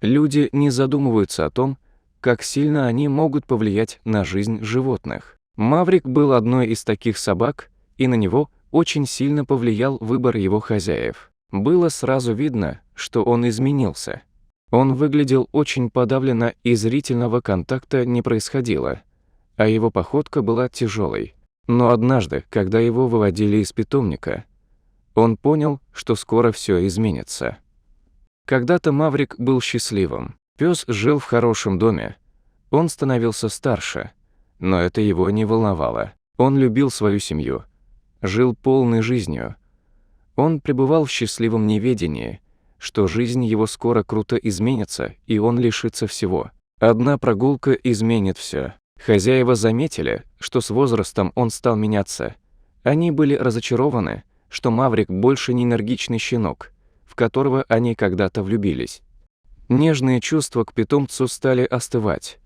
Люди не задумываются о том, как сильно они могут повлиять на жизнь животных. Маврик был одной из таких собак, и на него очень сильно повлиял выбор его хозяев. Было сразу видно, что он изменился. Он выглядел очень подавленно, и зрительного контакта не происходило, а его походка была тяжелой. Но однажды, когда его выводили из питомника, он понял, что скоро все изменится. Когда-то Маврик был счастливым. Пес жил в хорошем доме. Он становился старше, но это его не волновало. Он любил свою семью, жил полной жизнью. Он пребывал в счастливом неведении, что жизнь его скоро круто изменится, и он лишится всего. Одна прогулка изменит все. Хозяева заметили, что с возрастом он стал меняться. Они были разочарованы, что Маврик больше не энергичный щенок, в которого они когда-то влюбились. Нежные чувства к питомцу стали остывать,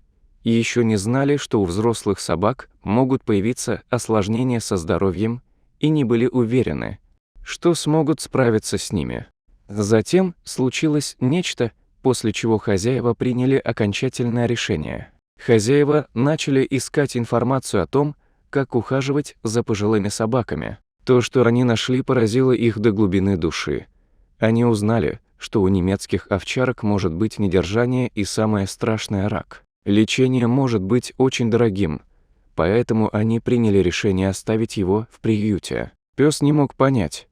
и еще не знали, что у взрослых собак могут появиться осложнения со здоровьем, и не были уверены, что смогут справиться с ними. Затем случилось нечто, после чего хозяева приняли окончательное решение. Хозяева начали искать информацию о том, как ухаживать за пожилыми собаками. То, что они нашли, поразило их до глубины души. Они узнали, что у немецких овчарок может быть недержание и самое страшное – рак. Лечение может быть очень дорогим, поэтому они приняли решение оставить его в приюте. Пес не мог понять,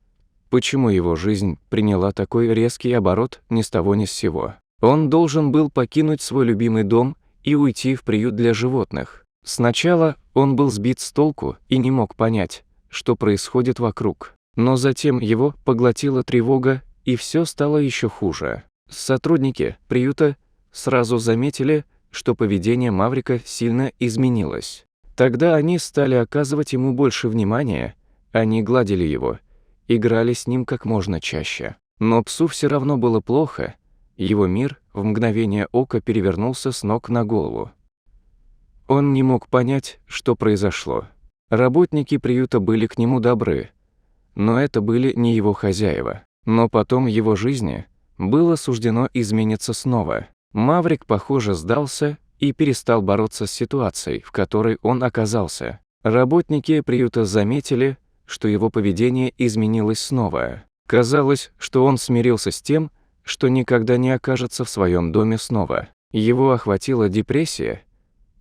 почему его жизнь приняла такой резкий оборот ни с того ни с сего. Он должен был покинуть свой любимый дом и уйти в приют для животных. Сначала он был сбит с толку и не мог понять, что происходит вокруг. Но затем его поглотила тревога, и все стало еще хуже. Сотрудники приюта сразу заметили, что поведение Маврика сильно изменилось. Тогда они стали оказывать ему больше внимания, они гладили его, играли с ним как можно чаще. Но псу все равно было плохо, его мир в мгновение ока перевернулся с ног на голову. Он не мог понять, что произошло. Работники приюта были к нему добры, но это были не его хозяева. Но потом его жизни было суждено измениться снова. Маврик, похоже, сдался и перестал бороться с ситуацией, в которой он оказался. Работники приюта заметили, что его поведение изменилось снова. Казалось, что он смирился с тем, что никогда не окажется в своем доме снова. Его охватила депрессия,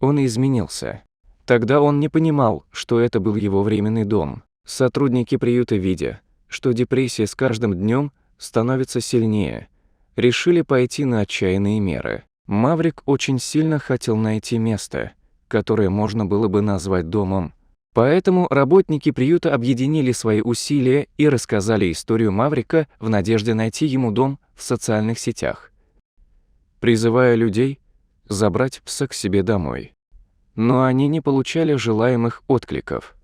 он изменился. Тогда он не понимал, что это был его временный дом. Сотрудники приюта, видя, что депрессия с каждым днем становится сильнее, решили пойти на отчаянные меры. Маврик очень сильно хотел найти место, которое можно было бы назвать домом. Поэтому работники приюта объединили свои усилия и рассказали историю Маврика в надежде найти ему дом в социальных сетях, призывая людей забрать пса к себе домой. Но они не получали желаемых откликов.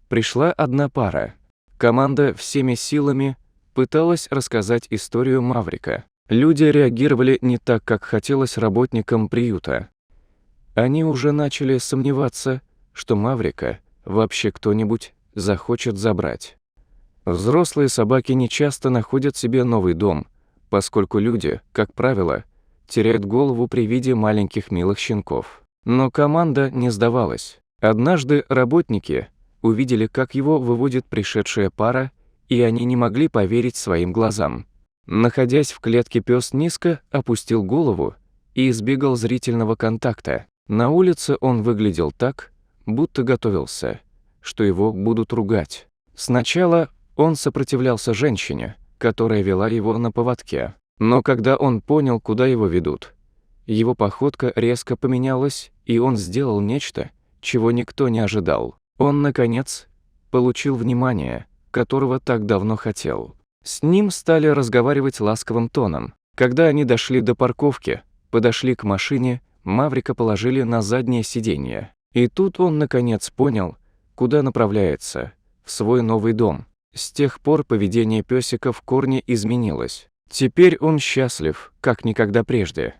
Пришла одна пара. Команда всеми силами пыталась рассказать историю Маврика. Люди реагировали не так, как хотелось работникам приюта. Они уже начали сомневаться, что Маврика вообще кто-нибудь захочет забрать. Взрослые собаки не часто находят себе новый дом, поскольку люди, как правило, теряют голову при виде маленьких милых щенков. Но команда не сдавалась. Однажды работники увидели, как его выводит пришедшая пара, и они не могли поверить своим глазам. Находясь в клетке, пес низко опустил голову и избегал зрительного контакта. На улице он выглядел так, будто готовился, что его будут ругать. Сначала он сопротивлялся женщине, которая вела его на поводке. Но когда он понял, куда его ведут, его походка резко поменялась, и он сделал нечто, чего никто не ожидал. Он, наконец, получил внимание, которого так давно хотел. С ним стали разговаривать ласковым тоном. Когда они дошли до парковки, подошли к машине, Маврика положили на заднее сиденье. И тут он, наконец, понял, куда направляется, в свой новый дом. С тех пор поведение пёсика в корне изменилось. Теперь он счастлив, как никогда прежде.